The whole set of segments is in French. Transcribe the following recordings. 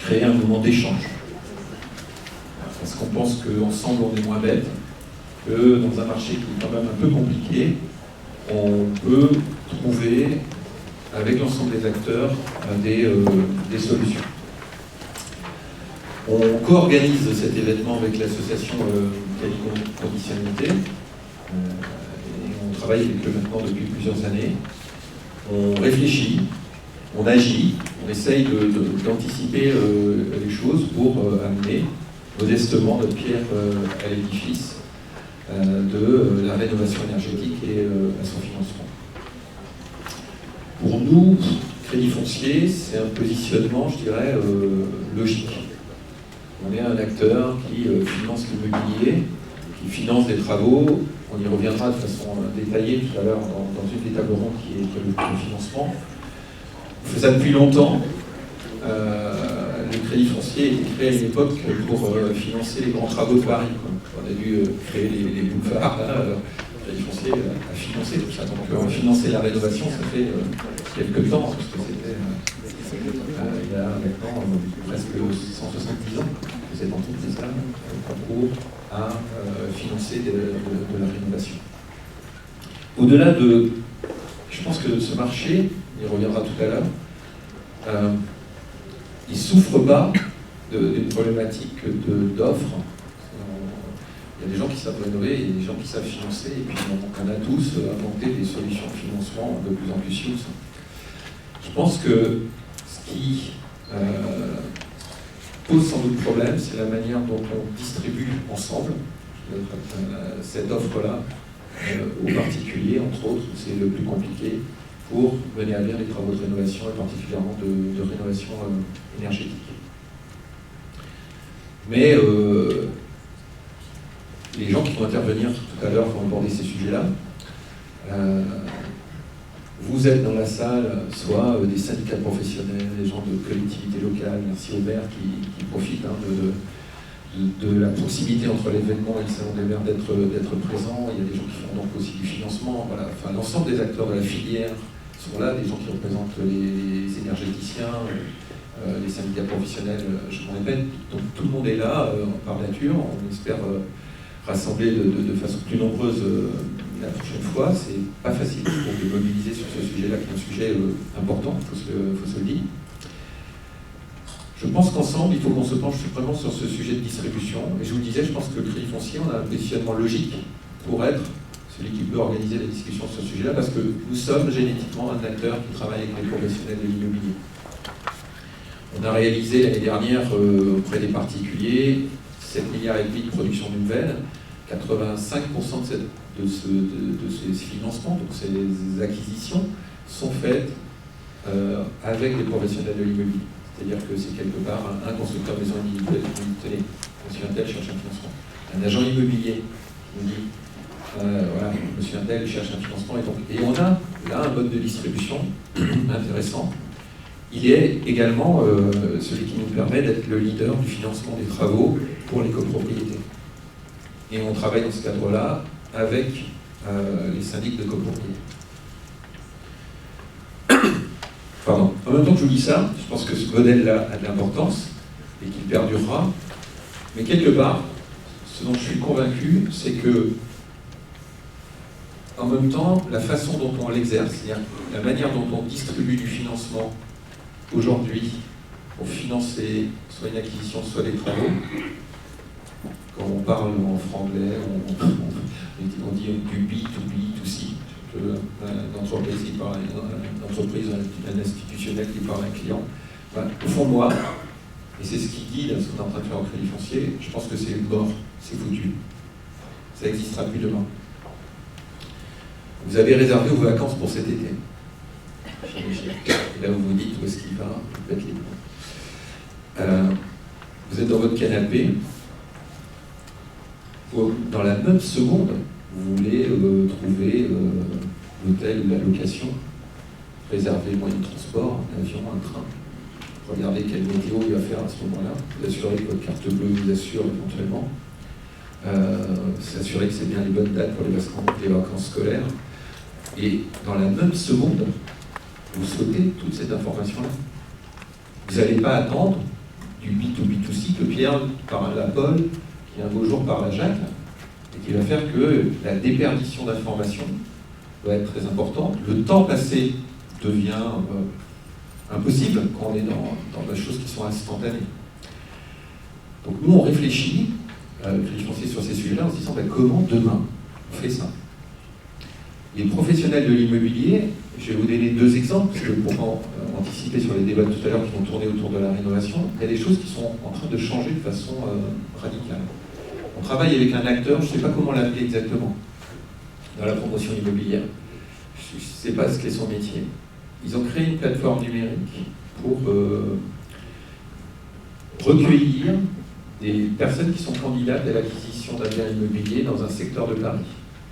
créer un moment d'échange. Parce qu'on pense qu'ensemble on est moins bête, que dans un marché qui est quand même un peu compliqué, on peut trouver avec l'ensemble des acteurs des solutions. On co-organise cet événement avec l'association Qualité-Conditionnalité. Et on travaille avec eux maintenant depuis plusieurs années. On réfléchit, on agit, on essaye d'anticiper les choses pour amener modestement notre pierre à l'édifice de la rénovation énergétique et à son financement. Pour nous, Crédit Foncier, c'est un positionnement, je dirais, logique. On est un acteur qui finance l'immobilier, qui finance des travaux. On y reviendra de façon détaillée tout à l'heure dans une des tables rondes qui est le financement. On fait ça depuis longtemps. Le Crédit Foncier a été créé à une époque pour financer les grands travaux de Paris. On a dû créer les boulevards. Le Crédit Foncier a financé tout ça. Donc financer la rénovation, ça fait quelques temps, parce que c'était il y a maintenant presque 170 ans que cette entreprise-là concourt à financer de la rénovation. Au-delà de... Je pense que ce marché, il reviendra tout à l'heure, il ne souffre pas d'une problématique d'offres. Il y a des gens qui savent rénover, il y a des gens qui savent financer, et puis on a tous inventé des solutions de financement de plus en plus souples. Je pense que ce qui pose sans doute problème, c'est la manière dont on distribue ensemble cette offre-là aux particuliers, entre autres. C'est le plus compliqué pour mener à bien les travaux de rénovation, et particulièrement de rénovation énergétique. Mais les gens qui vont intervenir tout à l'heure vont aborder ces sujets-là. Vous êtes dans la salle, soit des syndicats professionnels, des gens de collectivités locales, merci Aubert, qui profitent de la proximité entre l'événement et le salon des maires d'être présents. Il y a des gens qui font donc aussi du financement. Voilà. Enfin, l'ensemble des acteurs de la filière sont là, des gens qui représentent les énergéticiens, les syndicats professionnels, je m'en répète. Donc tout le monde est là par nature. On espère rassembler de façon plus nombreuse la prochaine fois. C'est pas facile de mobiliser sur ce sujet-là, qui est un sujet important, il faut se le dire. Je pense qu'ensemble, il faut qu'on se penche vraiment sur ce sujet de distribution. Et je vous le disais, je pense que le Crédit Foncier, on a un positionnement logique pour être celui qui peut organiser la discussion sur ce sujet-là, parce que nous sommes génétiquement un acteur qui travaille avec les professionnels de l'immobilier. On a réalisé l'année dernière auprès des particuliers 7,5 milliards de production d'une veine. 85% de ces financements, donc ces acquisitions, sont faites avec des professionnels de l'immobilier. C'est-à-dire que c'est quelque part un constructeur maison individuelle qui nous dit tenez, monsieur Intel cherche un financement. Un agent immobilier qui nous dit voilà, monsieur Intel cherche un financement. Et on a là un mode de distribution intéressant. Il est également celui qui nous permet d'être le leader du financement des travaux pour les copropriétés. Et on travaille dans ce cadre-là avec les syndics de copropriété. Pardon. En même temps que je vous dis ça, je pense que ce modèle-là a de l'importance et qu'il perdurera. Mais quelque part, ce dont je suis convaincu, c'est que, en même temps, la façon dont on l'exerce, c'est-à-dire la manière dont on distribue du financement aujourd'hui pour financer soit une acquisition, soit des travaux, quand on parle en franglais, on dit du B2B, 2C. Une entreprise qui parle à une entreprise, un institutionnel qui parle à un client. Enfin, au fond, moi, et c'est ce qui guide ce qu'on est en train de faire au Crédit Foncier, je pense que c'est mort, c'est foutu. Ça n'existera plus demain. Vous avez réservé vos vacances pour cet été. Et là, vous vous dites où est-ce qu'il va, vous faites les bons. Vous êtes dans votre canapé. Dans la même seconde, vous voulez trouver l'hôtel ou la location, réserver le moyen de transport, un avion, un train, regardez quelle météo il va faire à ce moment-là, vous assurez que votre carte bleue vous assure éventuellement, s'assurer que c'est bien les bonnes dates pour les vacances scolaires, et dans la même seconde, vous sautez toute cette information-là. Vous n'allez pas attendre du B2B2C que Pierre parle à Paul, qui un beau jour parle à Jacques, et qui va faire que la déperdition d'informations va être très importante. Le temps passé devient impossible quand on est dans des choses qui sont instantanées. Donc nous, on réfléchit sur ces sujets-là en se disant comment demain on fait ça. Les professionnels de l'immobilier, je vais vous donner 2 exemples, parce que pour anticiper sur les débats de tout à l'heure qui vont tourner autour de la rénovation, il y a des choses qui sont en train de changer de façon radicale. On travaille avec un acteur, je ne sais pas comment l'appeler exactement, dans la promotion immobilière. Je ne sais pas ce qu'est son métier. Ils ont créé une plateforme numérique pour recueillir des personnes qui sont candidates à l'acquisition d'un bien immobilier dans un secteur de Paris.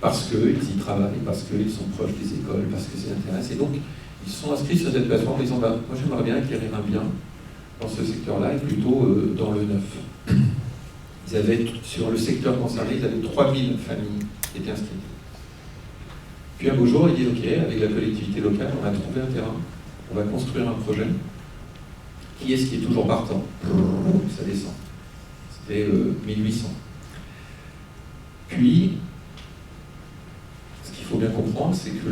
Parce qu'ils y travaillent, parce qu'ils sont proches des écoles, parce que ça intéresse. Et donc, ils se sont inscrits sur cette plateforme en disant moi j'aimerais bien acquérir un bien dans ce secteur-là et plutôt dans le neuf. Ils avaient, sur le secteur concerné, ils avaient 3000 familles qui étaient inscrites. Puis un beau jour, ils disent ok, avec la collectivité locale, on a trouvé un terrain, on va construire un projet. Qui est-ce qui est toujours partant? Ça descend. C'était 1800. Puis, ce qu'il faut bien comprendre, c'est que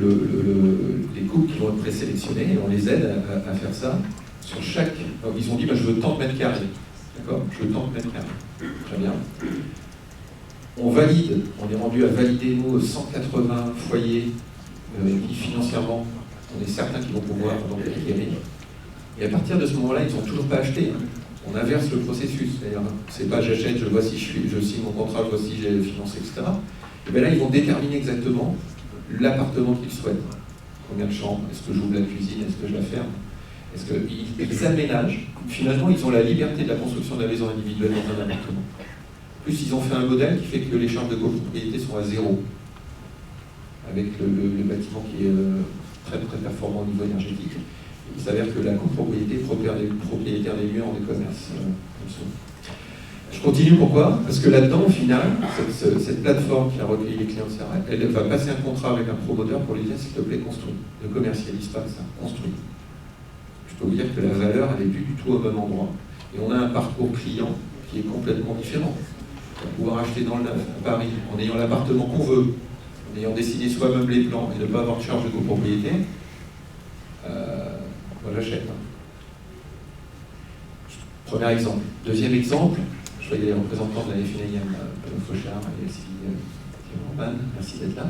les couples qui vont être présélectionnés, on les aide à faire ça sur chaque. Donc, ils ont dit je veux tant de mètres carrés. D'accord? Je veux tant de mètres carrés. Très bien. On valide, on est rendu à valider nous 180 foyers qui financièrement, on est certain qu'ils vont pouvoir donc acquérir. Et à partir de ce moment-là, ils n'ont toujours pas acheté. On inverse le processus. C'est pas j'achète, je vois si je signe mon contrat, je vois si j'ai financé, etc. Et bien là, ils vont déterminer exactement l'appartement qu'ils souhaitent. Combien de chambres? Est-ce que j'ouvre la cuisine? Est-ce que je la ferme? Est-ce qu'ils aménagent? Finalement, ils ont la liberté de la construction de la maison individuelle dans un appartement. Plus, ils ont fait un modèle qui fait que les charges de copropriété sont à 0. Avec le bâtiment qui est très très performant au niveau énergétique. Il s'avère que la copropriété est propriétaire des lieux en e-commerce. Je continue, pourquoi? Parce que là-dedans, au final, cette plateforme qui a recueilli les clients, elle va passer un contrat avec un promoteur pour lui dire s'il te plaît, construis. Ne commercialise pas ça, construis. Je peux vous dire que la valeur, elle n'est plus du tout au même endroit. Et on a un parcours client qui est complètement différent. On va pouvoir acheter dans le neuf, à Paris, en ayant l'appartement qu'on veut, en ayant dessiné soi-même les plans et ne pas avoir de charge de copropriété. Moi, j'achète. Premier exemple. Deuxième exemple, je voyais les représentants de la FNIM, Benoît Fauchard et Sylvie Romane, merci d'être là.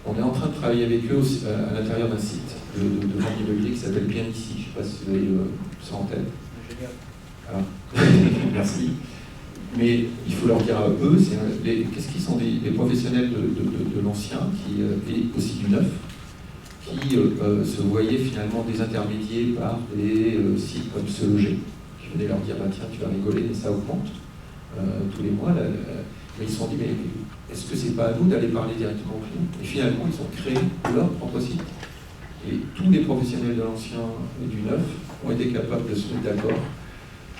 On est en train de travailler avec eux à l'intérieur d'un site de vente immobilier qui s'appelle Bien Ici. Je ne sais pas si vous avez ça en tête. Génial. Merci. Mais il faut leur dire à eux, qu'est-ce qu'ils sont des professionnels de l'ancien et aussi du neuf, qui se voyaient finalement désintermédiés par des sites comme Se Loger, qui venaient leur dire tiens, tu vas rigoler, mais ça augmente tous les mois. Mais ils se sont dit mais est-ce que c'est pas à nous d'aller parler directement aux clients? Et finalement, ils ont créé leur propre site. Et tous les professionnels de l'ancien et du neuf ont été capables de se mettre d'accord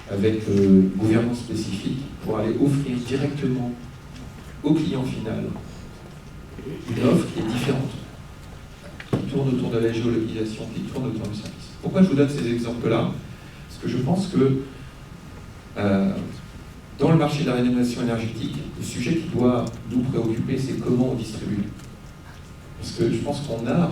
avec une gouvernance spécifique pour aller offrir directement au client final une offre qui est différente, qui tourne autour de la géolocalisation, qui tourne autour du service. Pourquoi je vous donne ces exemples-là? Parce que je pense que dans le marché de la rénovation énergétique, le sujet qui doit nous préoccuper, c'est comment on distribue. Parce que je pense qu'on a...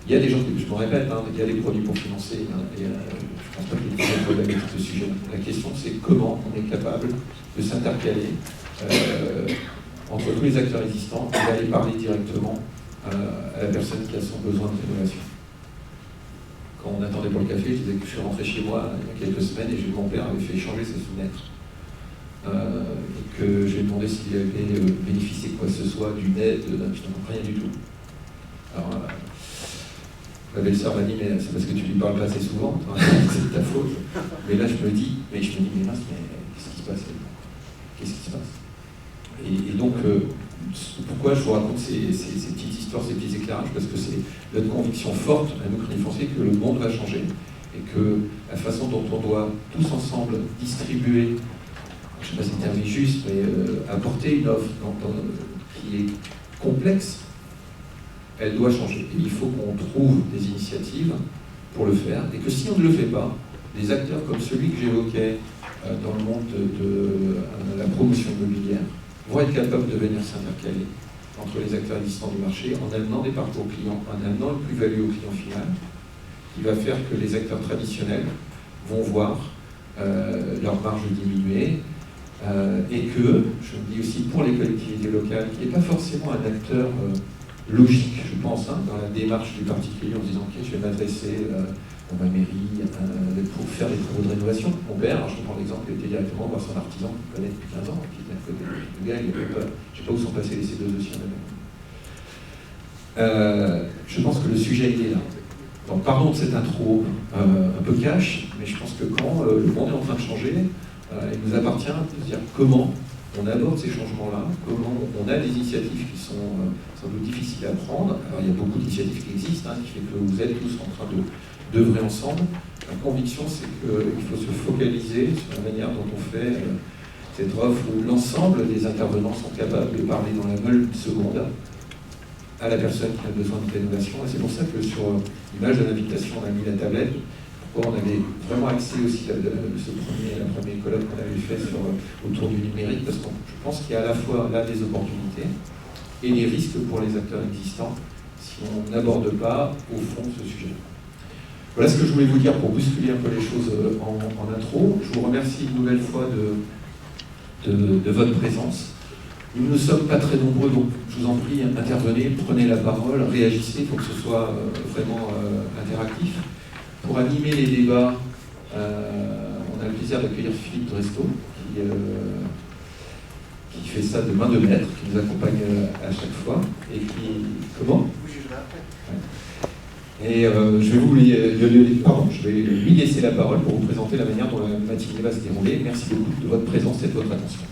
il y a des gens, je me répète, il y a des produits pour financer, et je ne pense pas qu'il y ait de problème avec ce sujet. La question, c'est comment on est capable de s'intercaler entre tous les acteurs existants et d'aller parler directement à la personne qui a son besoin de rénovation. Quand on attendait pour le café, je disais que je suis rentré chez moi il y a quelques semaines et j'ai vu que mon père avait fait changer ses fenêtres. Et que je lui ai demandé s'il avait bénéficié de quoi que ce soit, d'une aide, je n'en rien du tout. Alors, ma belle-sœur m'a dit, mais c'est parce que tu lui parles pas assez souvent, c'est de ta faute. Mais là, je me dis, mais mince, mais qu'est-ce qui se passe? Qu'est-ce qui se passe? Et donc, pourquoi je vous raconte ces petites histoires, ces petits éclairages? Parce que c'est notre conviction forte à nous, Crédit Foncier, que le monde va changer et que la façon dont on doit tous ensemble distribuer, je ne sais pas si le terme est juste, mais apporter une offre qui est complexe, elle doit changer. Et il faut qu'on trouve des initiatives pour le faire, et que si on ne le fait pas, des acteurs comme celui que j'évoquais dans le monde de la promotion immobilière vont être capables de venir s'intercaler entre les acteurs existants du marché en amenant des parcours clients, en amenant une plus-value au client final, qui va faire que les acteurs traditionnels vont voir leur marge diminuer, et que, je me dis aussi pour les collectivités locales, qui n'est pas forcément un acteur logique, je pense, dans la démarche du particulier en disant ok, je vais m'adresser à ma mairie pour faire des travaux de rénovation. Mon père, je prends l'exemple, il était directement voir son artisan qu'il connaît depuis 15 ans, qui était à côté. Le gars, il avait pas, je ne sais pas où sont passés les C2 aussi en même. Je pense que le sujet il est là. Donc, pardon de cette intro un peu cash, mais je pense que quand le monde est en train de changer, il nous appartient de se dire comment on aborde ces changements-là, comment on a des initiatives qui sont sans doute difficiles à prendre. Alors, il y a beaucoup d'initiatives qui existent, qui fait que vous êtes tous en train d'œuvrer ensemble. Ma conviction, c'est qu'il faut se focaliser sur la manière dont on fait cette offre où l'ensemble des intervenants sont capables de parler dans la meule seconde à la personne qui a besoin de rénovation. Et c'est pour ça que sur l'image de l'invitation, on a mis la tablette. Pourquoi on avait vraiment axé aussi la première colloque qu'on avait fait autour du numérique, parce que je pense qu'il y a à la fois là des opportunités et des risques pour les acteurs existants si on n'aborde pas au fond ce sujet. Voilà ce que je voulais vous dire pour bousculer un peu les choses en intro. Je vous remercie une nouvelle fois de votre présence. Nous ne sommes pas très nombreux, donc je vous en prie, intervenez, prenez la parole, réagissez, il faut que ce soit vraiment interactif. Pour animer les débats, on a le plaisir d'accueillir Philippe Dresto, qui fait ça de main de maître, qui nous accompagne à chaque fois, et qui... Comment ? Vous jugerez après. Et je vais lui laisser la parole pour vous présenter la manière dont la matinée va se dérouler. Merci beaucoup de votre présence et de votre attention.